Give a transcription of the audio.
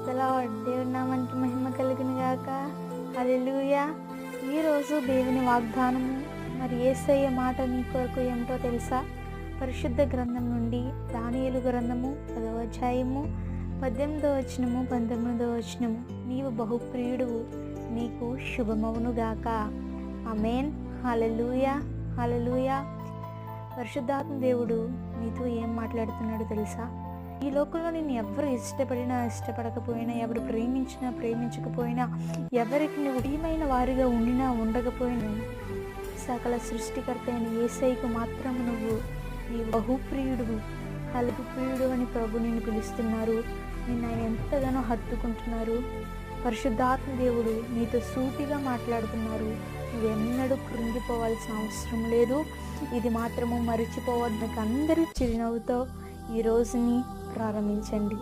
Praise the lord. దేవుని నామానికి మహిమ కలుగును గాక. హల్లెలూయా. ఈరోజు దేవుని వాగ్దానము మరి యేసయ్య మాట నీ కొరకు ఏమిటో తెలుసా? పరిశుద్ధ గ్రంథం నుండి దానియేలు గ్రంథము 10వ అధ్యాయము 18వ వచనము 19వ వచనము. నీవు బహుప్రియుడువు, నీకు శుభమవును గాక. ఆమేన్. హల్లెలూయా, హల్లెలూయా. పరిశుద్ధాత్మ దేవుడు నీతో ఏం మాట్లాడుతున్నాడో తెలుసా? ఈ లోకంలో నేను ఎవరు ఇష్టపడినా ఇష్టపడకపోయినా, ఎవరు ప్రేమించినా ప్రేమించకపోయినా, ఎవరికి నువ్వు ప్రియమైన వారిగా ఉండినా ఉండకపోయినా, సకల సృష్టికర్త అయిన యేసయ్యకు మాత్రం నీ బహుప్రియుడు, ప్రియుడు అని ప్రభు నిన్ను పిలుస్తున్నారు. నిన్ను ఆయన ఎంతగానో హత్తుకుంటున్నారు. పరిశుద్ధాత్మ దేవుడు నీతో సూటిగా మాట్లాడుతున్నారు. నువ్వెన్నడూ కృంగిపోవాల్సిన అవసరం లేదు. ఇది మాత్రము మరిచిపోవద్దు. అందరూ చిరునవ్వుతో ఈ రోజుని ప్రారంభించండి.